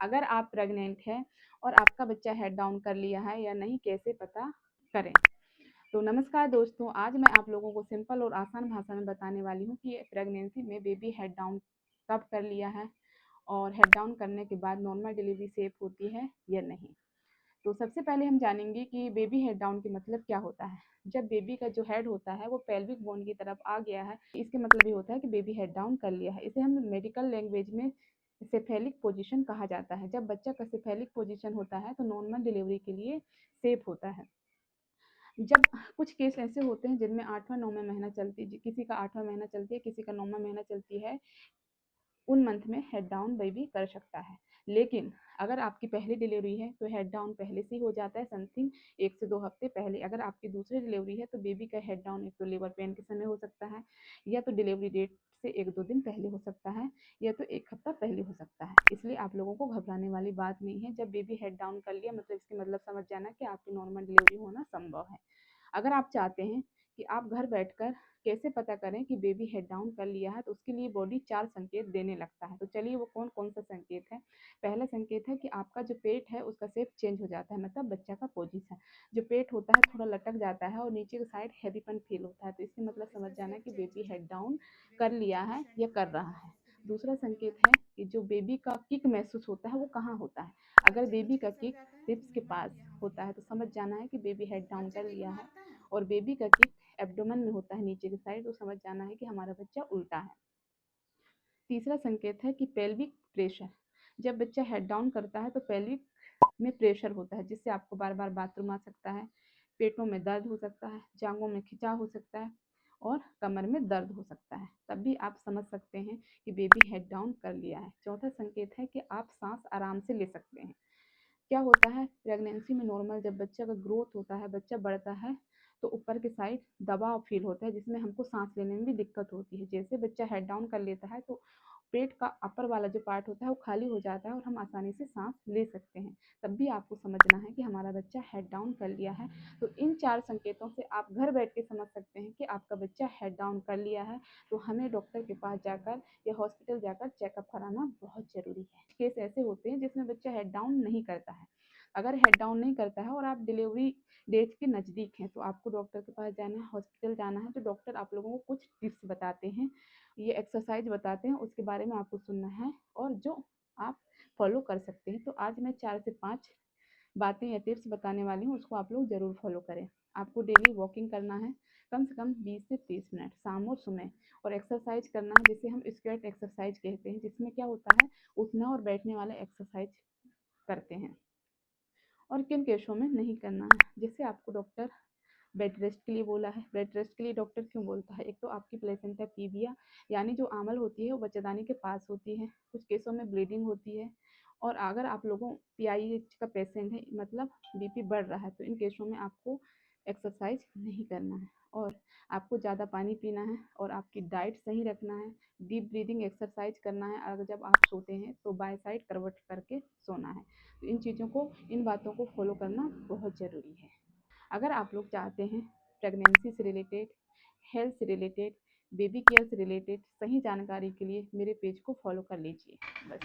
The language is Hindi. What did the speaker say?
अगर आप प्रेग्नेंट हैं और आपका बच्चा हेड डाउन कर लिया है या नहीं, कैसे पता करें। तो नमस्कार दोस्तों, आज मैं आप लोगों को सिंपल और आसान भाषा में बताने वाली हूँ कि प्रेगनेंसी में बेबी हेड डाउन कब कर लिया है और हेड डाउन करने के बाद नॉर्मल डिलीवरी सेफ होती है या नहीं। तो सबसे पहले हम जानेंगे कि बेबी हेड डाउन के मतलब क्या होता है। जब बेबी का जो हेड होता है वो पेल्विक बोन की तरफ आ गया है, इसके मतलब ये होता है कि बेबी हेड डाउन कर लिया है। इसे हम मेडिकल लैंग्वेज में सेफेलिक पोजीशन कहा जाता है। जब बच्चा का सेफेलिक पोजीशन होता है तो नॉर्मल डिलीवरी के लिए सेफ होता है। जब कुछ केस ऐसे होते हैं जिनमें 8वां 9वां महीना चलती, किसी का 8वां महीना चलती है, किसी का 9वां महीना चलती है, उन मंथ में हेड डाउन बेबी कर सकता है। लेकिन अगर आपकी पहली डिलीवरी है तो हेड डाउन पहले से ही हो जाता है, समथिंग 1 से 2 हफ्ते पहले। अगर आपकी दूसरी डिलीवरी है तो बेबी का हेड डाउन एक तो लेबर पेन के समय हो सकता है, या तो डिलीवरी डेट से 1-2 दिन पहले हो सकता है, या तो 1 हफ्ता पहले हो सकता है। इसलिए आप लोगों को घबराने वाली बात नहीं है। जब बेबी हेड डाउन कर लिया मतलब इसके मतलब समझ जाना कि आपकी नॉर्मल डिलीवरी होना संभव है। अगर आप चाहते हैं कि आप घर बैठकर कैसे पता करें कि बेबी हेड डाउन कर लिया है, तो उसके लिए बॉडी 4 संकेत देने लगता है। तो चलिए वो कौन कौन सा संकेत है। पहला संकेत है कि आपका जो पेट है उसका शेप चेंज हो जाता है, मतलब बच्चा का पोजीशन, जो पेट होता है थोड़ा लटक जाता है और नीचे की साइड हैवीपन फील होता है। तो इससे मतलब समझ जाना कि बेबी हेड डाउन कर लिया है या कर रहा है। दूसरा संकेत है कि जो बेबी का किक महसूस होता है वो कहाँ होता है। अगर बेबी का किक रिब्स के पास होता है तो समझ जाना है कि बेबी हेड डाउन कर लिया है। और बेबी का किक एब्डोमेन में होता है नीचे की साइड, तो समझ जाना है कि हमारा बच्चा उल्टा है। तीसरा संकेत है कि पेल्विक प्रेशर। जब बच्चा हेड डाउन करता है तो पेल्विक में प्रेशर होता है, जिससे आपको बार बार बाथरूम आ सकता है, पेटों में दर्द हो सकता है, जांघों में खिंचाव हो सकता है और कमर में दर्द हो सकता है। तब भी आप समझ सकते हैं कि बेबी हेड डाउन कर लिया है। चौथा संकेत है कि आप सांस आराम से ले सकते हैं। क्या होता है प्रेगनेंसी में, नॉर्मल जब बच्चा का ग्रोथ होता है, बच्चा बढ़ता है, तो ऊपर के साइड दबाव फील होता है जिसमें हमको सांस लेने में भी दिक्कत होती है। जैसे बच्चा हेड डाउन कर लेता है तो पेट का अपर वाला जो पार्ट होता है वो खाली हो जाता है और हम आसानी से सांस ले सकते हैं। तब भी आपको समझना है कि हमारा बच्चा हेड डाउन कर लिया है। तो इन 4 संकेतों से आप घर बैठ के समझ सकते हैं कि आपका बच्चा हेड डाउन कर लिया है। तो हमें डॉक्टर के पास जाकर या हॉस्पिटल जाकर चेकअप कराना बहुत ज़रूरी है। केस ऐसे होते हैं जिसमें बच्चा हेड डाउन नहीं करता है। अगर हेड डाउन नहीं करता है और आप डिलीवरी डेट के नज़दीक हैं तो आपको डॉक्टर के पास जाना है, हॉस्पिटल जाना है। तो डॉक्टर आप लोगों को कुछ टिप्स बताते हैं, ये एक्सरसाइज बताते हैं, उसके बारे में आपको सुनना है और जो आप फॉलो कर सकते हैं। तो आज मैं 4 से 5 बातें या टिप्स बताने वाली हूँ, उसको आप लोग ज़रूर फॉलो करें। आपको डेली वॉकिंग करना है कम से कम 20 से 30 मिनट शाम और सुबह, और एक्सरसाइज करना है जिसे हम स्क्वाट एक्सरसाइज कहते हैं, जिसमें क्या होता है उठना और बैठने वाले एक्सरसाइज करते हैं। और किन केसों में नहीं करना है, जैसे आपको डॉक्टर बेड रेस्ट के लिए बोला है। बेड रेस्ट के लिए डॉक्टर क्यों बोलता है, एक तो आपकी प्लेसेंटा प्रीविया यानी जो आमल होती है वो बच्चेदानी के पास होती है, कुछ केसों में ब्लीडिंग होती है, और अगर आप लोगों पीआईएच का पेशेंट है, मतलब बीपी बढ़ रहा है, तो इन केसों में आपको एक्सरसाइज नहीं करना है। और आपको ज़्यादा पानी पीना है और आपकी डाइट सही रखना है। डीप ब्रीदिंग एक्सरसाइज करना है। अगर जब आप सोते हैं तो बाय साइड करवट करके सोना है। तो इन चीज़ों को, इन बातों को फॉलो करना बहुत ज़रूरी है। अगर आप लोग चाहते हैं प्रेगनेंसी से रिलेटेड, हेल्थ से रिलेटेड, बेबी केयर से रिलेटेड सही जानकारी के लिए मेरे पेज को फॉलो कर लीजिए। बस।